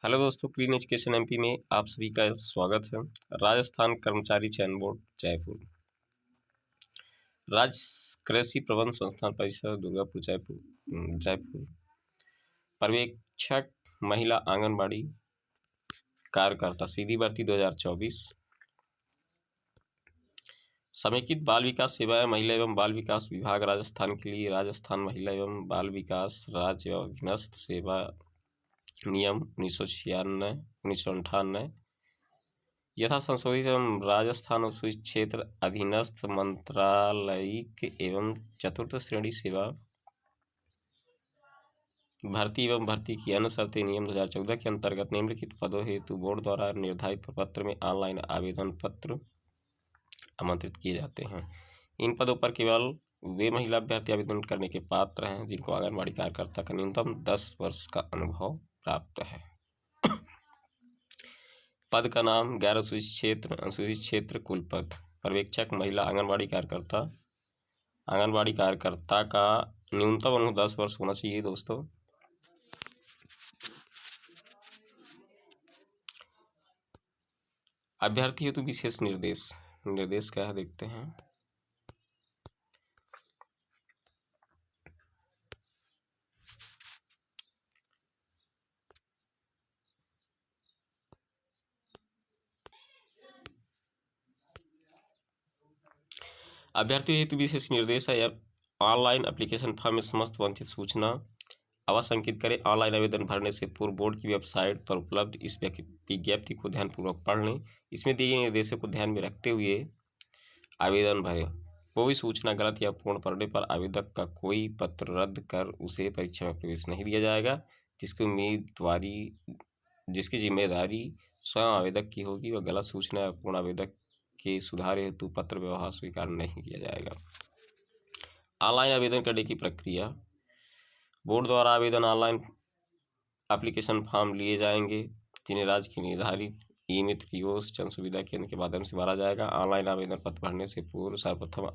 Hello दोस्तों, clean education MP में आप सभी का स्वागत है। राजस्थान कर्मचारी चयन बोर्ड जयपुर, राज्य कृषि प्रबंध संस्थान परिसर दुर्गापुर जयपुर, पर्यवेक्षक महिला आंगनबाड़ी कार्यकर्ता सीधी भर्ती 2024। समेकित बाल विकास सेवाएं महिला एवं बाल विकास विभाग राजस्थान के लिए राजस्थान महिला एवं बाल विकास राज्य एवं अधीनस्थ सेवा नियम 1998 यथा संशोधित एवं राजस्थान अनुसूचित क्षेत्र अधीनस्थ मंत्रालयिक एवं चतुर्थ श्रेणी सेवा भर्ती एवं भर्ती की अन्य शर्तें नियम 2014 के अंतर्गत निम्नलिखित पदों हेतु बोर्ड द्वारा निर्धारित प्रपत्र में ऑनलाइन आवेदन पत्र आमंत्रित किए जाते हैं। इन पदों पर केवल वे महिला अभ्यर्थी आवेदन करने के पात्र हैं जिनको आंगनबाड़ी कार्यकर्ता का न्यूनतम 10 वर्ष का अनुभव प्राप्त है। पद का नाम गैर अनुसूचित क्षेत्र कुल पद पर्यवेक्षक महिला आंगनबाड़ी कार्यकर्ता का न्यूनतम अनुभव 10 वर्ष होना चाहिए। दोस्तों, अभ्यर्थी हेतु विशेष निर्देश क्या है देखते हैं। अभ्यर्थियों हेतु विशेष निर्देश है। ऑनलाइन एप्लीकेशन फॉर्म में समस्त वांछित सूचना अवश्य अंकित करें। ऑनलाइन आवेदन भरने से पूर्व बोर्ड की वेबसाइट पर उपलब्ध इस विज्ञप्ति को ध्यानपूर्वक पढ़ लें। इसमें दिए गए निर्देशों को ध्यान में रखते हुए आवेदन भरें। कोई सूचना गलत या पूर्ण पड़ने पर आवेदक का कोई पत्र रद्द कर उसे परीक्षा में प्रवेश नहीं दिया जाएगा। जिसकी जिम्मेदारी स्वयं आवेदक की होगी। वह गलत सूचना या पूर्ण आवेदक के सुधार हेतु पत्र व्यवहार स्वीकार नहीं किया जाएगा। ऑनलाइन आवेदन करने की प्रक्रिया। बोर्ड द्वारा आवेदन ऑनलाइन एप्लीकेशन फॉर्म लिए जाएंगे जिन्हें राज्य की निर्धारित ई मित्र कियोस्क जन सुविधा केंद्र के माध्यम से भरा जाएगा। ऑनलाइन आवेदन पत्र भरने से पूर्व सर्वप्रथम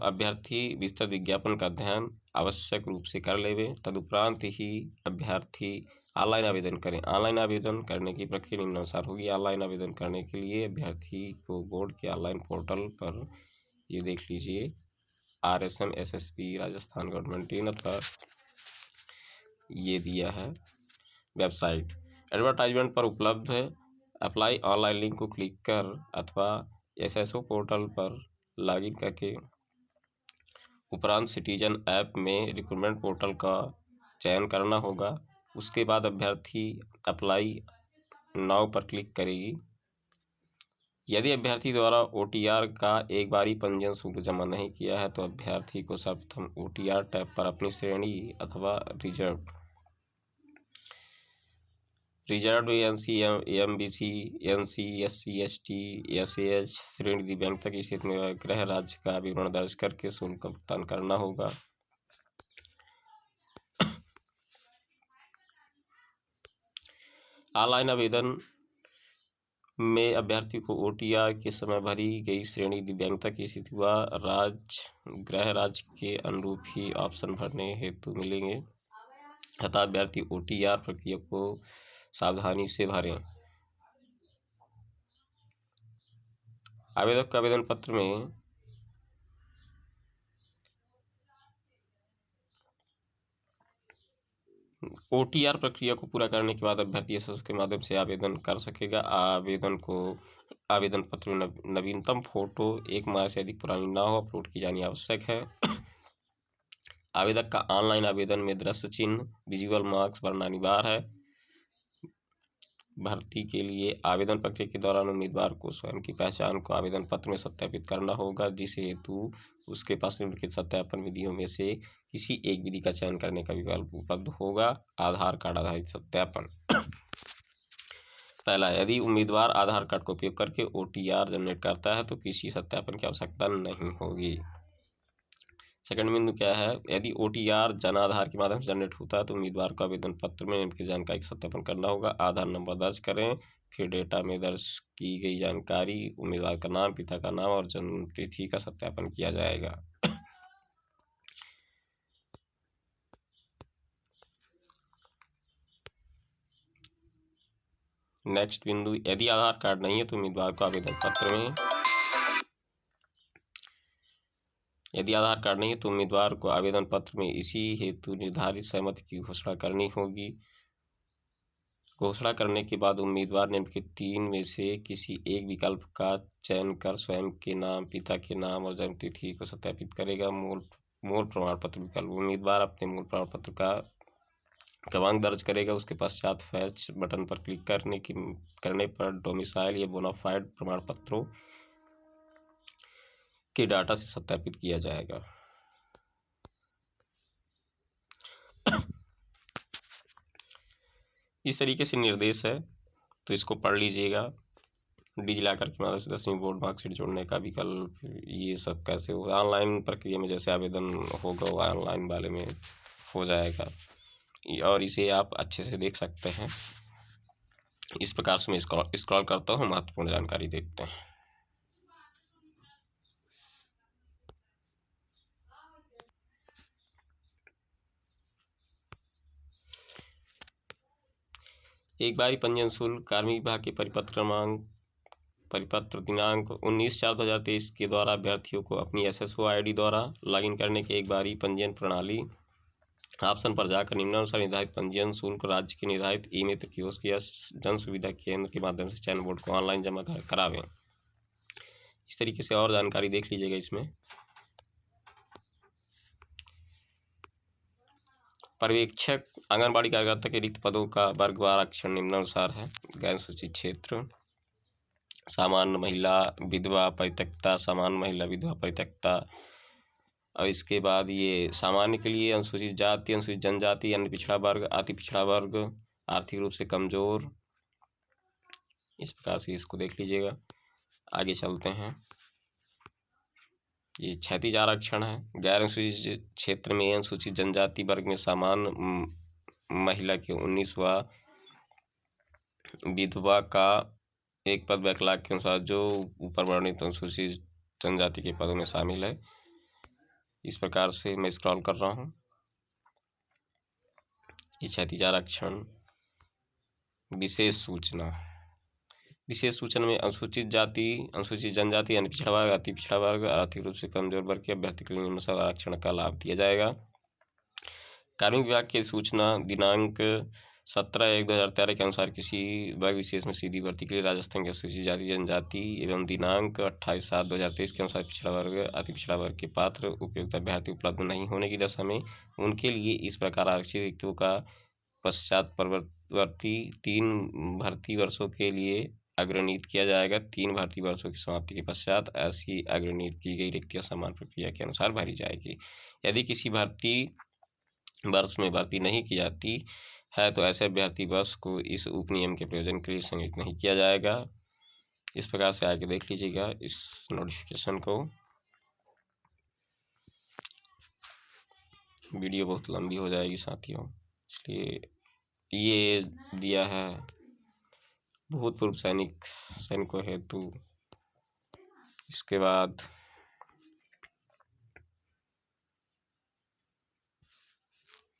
अभ्यर्थी विस्तृत विज्ञापन का अध्ययन आवश्यक रूप से कर लेवे। तदुपरांत ही अभ्यर्थी ऑनलाइन आवेदन करें। ऑनलाइन आवेदन करने की प्रक्रिया निम्नानुसार होगी। ऑनलाइन आवेदन करने के लिए अभ्यर्थी को बोर्ड के ऑनलाइन पोर्टल पर ये देख लीजिए RSM SSB Rajasthan government in अथवा ये दिया है वेबसाइट एडवर्टाइजमेंट पर उपलब्ध है। अप्लाई ऑनलाइन लिंक को क्लिक कर अथवा SSO पोर्टल पर लॉगिन करके उपरांत सिटीजन ऐप में रिक्रूटमेंट पोर्टल का चयन करना होगा। उसके बाद अभ्यर्थी अप्लाई नाउ पर क्लिक करेगी। यदि अभ्यर्थी द्वारा OTR का एक बारी पंजीयन शुल्क जमा नहीं किया है तो अभ्यर्थी को सर्वप्रथम OTR टैब पर अपनी श्रेणी अथवा reserve NC MBC NC SC ST SAH श्रेणी दिव्यांगता की स्थिति में गृह राज्य का विवरण दर्ज करके शुल्क का भुगतान करना होगा। ऑनलाइन आवेदन में अभ्यर्थी को OTR के समय भरी गई श्रेणी दिव्यांगता की स्थिति व गृह राज्य के अनुरूप ही ऑप्शन भरने हेतु मिलेंगे। अतः अभ्यर्थी OTR प्रक्रिया को सावधानी से भरें। आवेदक का आवेदन पत्र में OTR प्रक्रिया को पूरा करने के बाद अभ्यर्थी SSO के माध्यम से आवेदन कर सकेगा। आवेदन पत्र में नवीनतम फोटो 1 माह से अधिक पुरानी ना हो अपलोड की जानी आवश्यक है। आवेदक का ऑनलाइन आवेदन में दृश्य चिन्ह विजुअल मार्क्स भरना अनिवार्य है। भर्ती के लिए आवेदन प्रक्रिया के दौरान उम्मीदवार को स्वयं की पहचान को आवेदन पत्र में सत्यापित करना होगा, जिस हेतु उसके पास निम्नलिखित सत्यापन विधियों में से किसी एक विधि का चयन करने का विकल्प उपलब्ध होगा। आधार कार्ड आधारित सत्यापन। पहला, यदि उम्मीदवार आधार कार्ड का उपयोग करके OTR जनरेट करता है तो किसी सत्यापन की आवश्यकता नहीं होगी। सेकंड बिंदु क्या है, यदि OTR जन आधार के माध्यम से जनरेट होता है तो उम्मीदवार को आवेदन पत्र में निम्नलिखित जानकारी का सत्यापन करना होगा। आधार नंबर दर्ज करें, फिर डेटा में दर्ज की गई जानकारी, उम्मीदवार का नाम, पिता का नाम और जन्म तिथि का सत्यापन किया जाएगा। नेक्स्ट बिंदु, यदि आधार कार्ड नहीं है तो उम्मीदवार को आवेदन पत्र में यदि आधार कार्ड नहीं है तो उम्मीदवार को आवेदन पत्र में इसी हेतु निर्धारित सहमति की घोषणा करनी होगी। घोषणा करने के बाद उम्मीदवार निम्नलिखित 3 में से किसी एक विकल्प का चयन कर स्वयं के नाम, पिता के नाम और जन्म तिथि को सत्यापित करेगा। मूल प्रमाण पत्र विकल्प, उम्मीदवार अपने मूल प्रमाण पत्र का क्रमांक दर्ज करेगा। उसके पश्चात फैच बटन पर क्लिक करने पर डोमिसाइल या बोनाफाइड प्रमाण पत्रों के डाटा से सत्यापित किया जाएगा। इस तरीके से निर्देश है, तो इसको पढ़ लीजिएगा। डिजिलॉकर की मदद से 10वीं बोर्ड मार्कशीट जोड़ने का विकल्प, ये सब कैसे होगा ऑनलाइन प्रक्रिया में, जैसे आवेदन होगा वो ऑनलाइन वाले में हो जाएगा और इसे आप अच्छे से देख सकते हैं। इस प्रकार से मैं स्क्रॉल करता हूँ, महत्वपूर्ण जानकारी देखते हैं। एक बारी पंजीयन शुल्क, कार्मिक विभाग के परिपत्र दिनांक 19/4/2023 के द्वारा अभ्यर्थियों को अपनी SSO ID द्वारा लॉगिन करने के एक बारी पंजीयन प्रणाली ऑप्शन पर जाकर निम्नानुसार निर्धारित पंजीयन शुल्क राज्य के निर्धारित ई-मित्र कियोस्क या जन सुविधा केंद्र के माध्यम से चयन बोर्ड को ऑनलाइन जमा करावें। इस तरीके से और जानकारी देख लीजिएगा इसमें। पर्यवेक्षक आंगनबाड़ी कार्यकर्ता के रिक्त पदों का वर्गवार आरक्षण निम्नानुसार है। गैर सूचित क्षेत्र, सामान्य महिला विधवा परित्यक्ता, सामान्य महिला विधवा परित्यक्ता, और इसके बाद ये सामान्य के लिए अनुसूचित जाति, अनुसूचित जनजाति, अन्य पिछड़ा वर्ग, अति पिछड़ा वर्ग, आर्थिक रूप से कमजोर। इस प्रकार से इसको देख लीजिएगा। आगे चलते हैं। ये क्षैतिज आरक्षण है। गैर अनुसूचित क्षेत्र में अनुसूचित जनजाति वर्ग में सामान्य महिला के 19वां, विधवा का एक पद बैकलॉग के अनुसार जो ऊपर वर्णित अनुसूचित जनजाति के पदों में शामिल है। इस प्रकार से मैं स्क्रॉल कर रहा हूँ। ये क्षैतिज आरक्षण। विशेष सूचना में अनुसूचित जाति, अनुसूचित जनजाति, अन्य पिछड़ा वर्ग, अति पिछड़ा वर्ग, आर्थिक रूप से कमजोर वर्ग के अभ्यर्थी के लिए निम्नानुसार आरक्षण का लाभ दिया जाएगा। कार्मिक विभाग की सूचना दिनांक 17/1/2013 के अनुसार किसी वर्ग विशेष में सीधी भर्ती के लिए राजस्थान की अनुसूचित जाति जनजाति एवं दिनांक 28/7/2023 के अनुसार पिछड़ा वर्ग, अति पिछड़ा वर्ग के पात्र उपयुक्त अभ्यर्थी उपलब्ध नहीं होने की दशा में उनके लिए इस प्रकार आरक्षित रिक्तों का पश्चात परवर्ती 3 भर्ती वर्षों के लिए अग्रनीत किया जाएगा। 3 भर्ती वर्षों की समाप्ति के पश्चात ऐसी अग्रनीत की गई रिक्तियां समान प्रक्रिया के अनुसार भरी जाएगी। यदि किसी भर्ती वर्ष में भर्ती नहीं की जाती है तो ऐसे अभ्यर्थी वर्ष को इस उपनियम के प्रयोजन के लिए संगठित नहीं किया जाएगा। इस प्रकार से आगे देख लीजिएगा इस नोटिफिकेशन को। वीडियो बहुत लंबी हो जाएगी साथियों, इसलिए ये दिया है भूतपूर्व सैनिकों हेतु। इसके बाद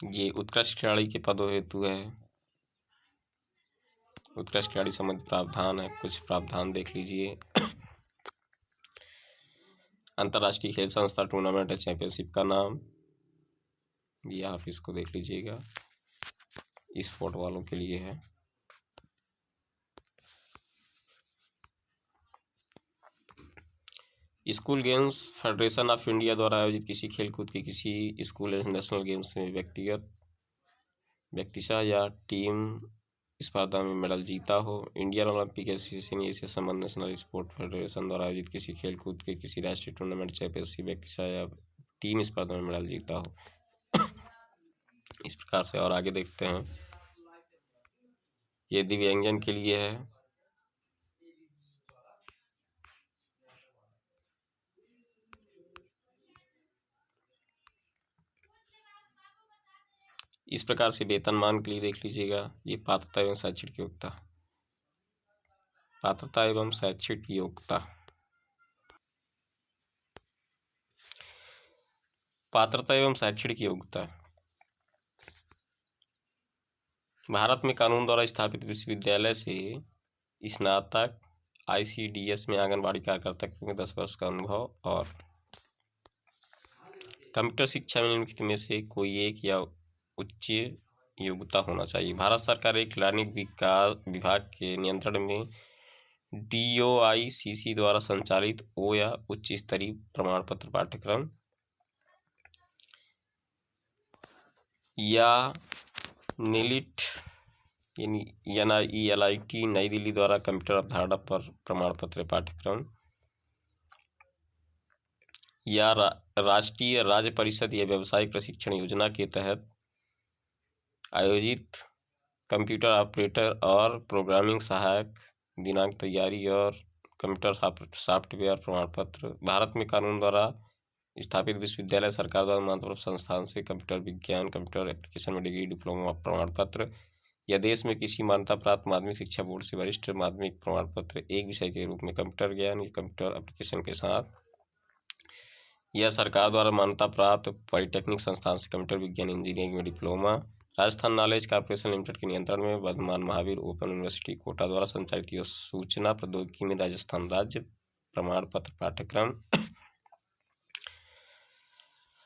ये उत्कृष्ट खिलाड़ी के पदों हेतु है। उत्कृष्ट खिलाड़ी संबंधित प्रावधान है, कुछ प्रावधान देख लीजिए। अंतर्राष्ट्रीय खेल संस्था टूर्नामेंट या चैंपियनशिप का नाम, ये आप इसको देख लीजिएगा, स्पोर्ट वालों के लिए है। School games federation of India द्वारा आयोजित किसी खेलकूद के किसी स्कूल नेशनल गेम्स में व्यक्तिशः या टीम स्पर्धा में मेडल जीता हो। इंडियन ओलंपिक एसोसिएशन या इससे संबंध नेशनल स्पोर्ट फेडरेशन द्वारा आयोजित किसी खेलकूद के किसी राष्ट्रीय टूर्नामेंट चैंपियनशिप व्यक्तिशः या टीम स्पर्धा में मेडल जीता हो। इस प्रकार से और आगे देखते हैं। ये दिव्यांगजन के लिए है। इस प्रकार से वेतनमान के लिए देख लीजिएगा। ये पात्रता एवं शैक्षिक योग्यता, पात्रता एवं शैक्षिक योग्यता। पात्रता एवं शैक्षणिक योग्यता भारत में कानून द्वारा स्थापित विश्वविद्यालय से स्नातक, ICDS में आंगनबाड़ी कार्यकर्ता में 10 वर्ष का अनुभव और कंप्यूटर शिक्षा में निम्नलिखित में से कोई एक या उच्च योग्यता होना चाहिए। भारत सरकार एक लर्निंग विकास विभाग के नियंत्रण में DOICC द्वारा संचालित ओ या उच्च स्तरीय प्रमाण पत्र पाठ्यक्रम या NILT NIELIT नई दिल्ली द्वारा कंप्यूटर अवधारणा पर प्रमाण पत्र पाठ्यक्रम या राष्ट्रीय राज्य परिषद या व्यावसायिक प्रशिक्षण योजना के तहत आयोजित कंप्यूटर ऑपरेटर और प्रोग्रामिंग सहायक दिनांक तैयारी और कंप्यूटर सॉफ्टवेयर प्रमाण पत्र। भारत में कानून द्वारा स्थापित विश्वविद्यालय, सरकार द्वारा मान्यता संस्थान से कंप्यूटर विज्ञान कंप्यूटर एप्लीकेशन में डिग्री, डिप्लोमा प्रमाण पत्र या देश में किसी मान्यता प्राप्त माध्यमिक शिक्षा बोर्ड से वरिष्ठ माध्यमिक प्रमाण पत्र एक विषय के रूप में कंप्यूटर ज्ञान या कंप्यूटर एप्लीकेशन के साथ, या सरकार द्वारा मान्यता प्राप्त पॉलिटेक्निक संस्थान से कंप्यूटर विज्ञान इंजीनियरिंग में diploma. Rajasthan knowledge corporation limited के नियंत्रण में वर्धमान महावीर ओपन यूनिवर्सिटी कोटा द्वारा संचालित यह सूचना प्रौद्योगिकी में राजस्थान राज्य प्रमाण पत्र पाठ्यक्रम,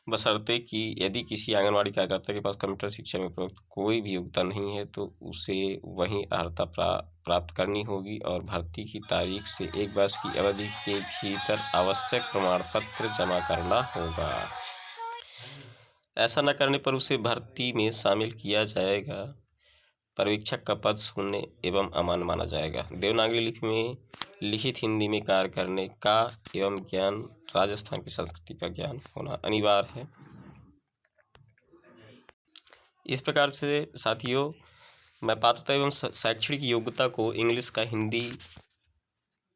बशर्ते कि यदि किसी आंगनबाड़ी कार्यकर्ता के पास कंप्यूटर शिक्षा में उपयुक्त कोई भी योग्यता नहीं है तो उसे वही अर्हता प्राप्त करनी होगी और भर्ती की तारीख से 1 वर्ष की अवधि के भीतर आवश्यक प्रमाण पत्र जमा करना होगा। ऐसा न करने पर उसे भर्ती में शामिल किया जाएगा, पर्यवेक्षक का पद शून्य एवं अमान्य माना जाएगा। देवनागरी लिपि में लिखित हिंदी में कार्य करने का एवं ज्ञान राजस्थान की संस्कृति का ज्ञान होना अनिवार्य है। इस प्रकार से साथियों, मैं पात्रता एवं शैक्षणिक योग्यता को इंग्लिश का हिंदी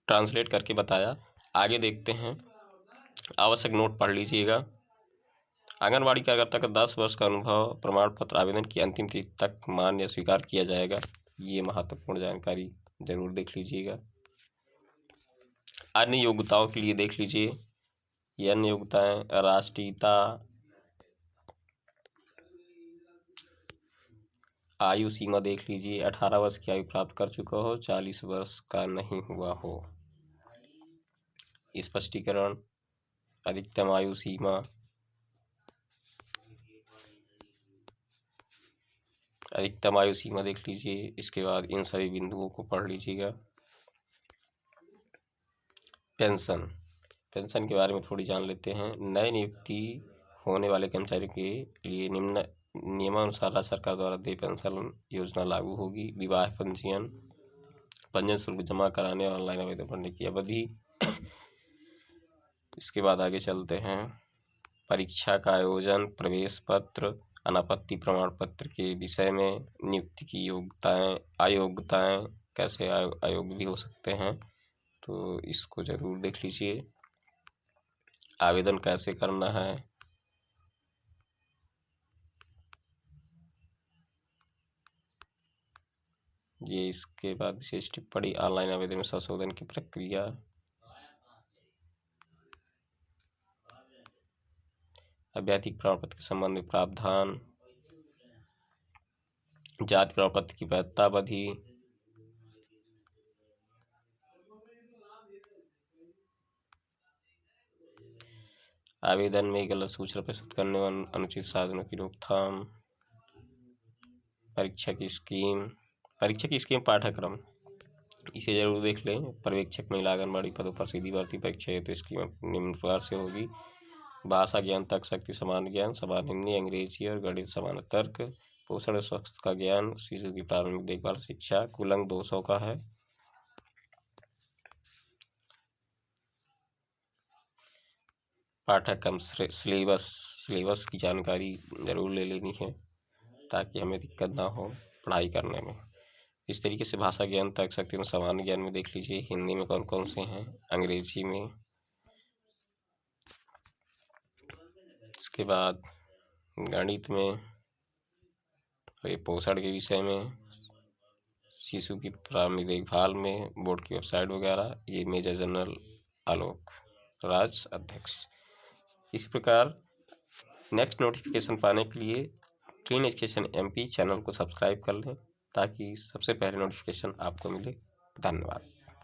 ट्रांसलेट करके बताया। आगे देखते हैं, आवश्यक नोट पढ़ लीजिएगा। आंगनबाड़ी कार्यकर्ता का 10 वर्ष का अनुभव प्रमाण पत्र आवेदन की अंतिम तिथि तक मान्य स्वीकार किया जाएगा। ये महत्वपूर्ण जानकारी जरूर देख लीजिएगा। अन्य योग्यताओं के लिए देख लीजिए, ये अन्य योग्यताएं राष्ट्रीयता, आयु सीमा देख लीजिए, 18 वर्ष की आयु प्राप्त कर चुका हो, 40 वर्ष का नहीं हुआ हो। स्पष्टीकरण, अधिकतम आयु सीमा, अधिकतम आयु सीमा देख लीजिए। इसके बाद इन सभी बिंदुओं को पढ़ लीजिएगा। पेंशन के बारे में थोड़ी जान लेते हैं। नए नियुक्ति होने वाले कर्मचारियों के लिए निम्न नियमानुसार राज्य सरकार द्वारा देय पेंशन योजना लागू होगी। विवाह पंजीयन शुल्क जमा कराने और ऑनलाइन आवेदन करने की अवधि। इसके बाद आगे चलते हैं, परीक्षा का आयोजन, प्रवेश पत्र, अनापत्ति प्रमाण पत्र के विषय में, नियुक्ति की योग्यताएं, अयोग्यताएं, कैसे अयोग्य भी हो सकते हैं, तो इसको जरूर देख लीजिए। आवेदन कैसे करना है, ये इसके बाद विशेष टिप्पणी, ऑनलाइन आवेदन में संशोधन की प्रक्रिया, अभ्यर्थी प्रमाण पत्र के संबंध में प्रावधान, जाति प्रमाण पत्र की वैधता अवधि, आवेदन में गलत सूचना प्रस्तुत करने वाले अनुचित साधनों की रोकथाम, परीक्षा की स्कीम पाठ्यक्रम, इसे जरूर देख लें। पर्यवेक्षक महिला आंगनबाड़ी पदों पर सीधी भर्ती परीक्षा है तो स्कीम निम्न प्रकार से होगी। भाषा ज्ञान, तर्क शक्ति, समान ज्ञान, समान हिंदी, अंग्रेजी और गणित, समान तर्क, पोषण और स्वास्थ्य का ज्ञान, शिशु की प्रारंभिक देखभाल शिक्षा, कुल अंक 200 का है। पाठ्यक्रम सिलेबस की जानकारी जरूर ले लेनी है ताकि हमें दिक्कत ना हो पढ़ाई करने में। इस तरीके से भाषा ज्ञान, तर्क शक्ति में सामान्य ज्ञान में देख लीजिए, हिंदी में कौन कौन से हैं, अंग्रेजी में। इसके बाद गणित में, ये पोषण के विषय में, शिशु की प्रारंभिक देखभाल में, बोर्ड की वेबसाइट वगैरह। ये मेजर जनरल आलोक राज, अध्यक्ष। इस प्रकार नेक्स्ट नोटिफिकेशन पाने के लिए क्लीन एजुकेशन MP चैनल को सब्सक्राइब कर लें ताकि सबसे पहले नोटिफिकेशन आपको मिले। धन्यवाद।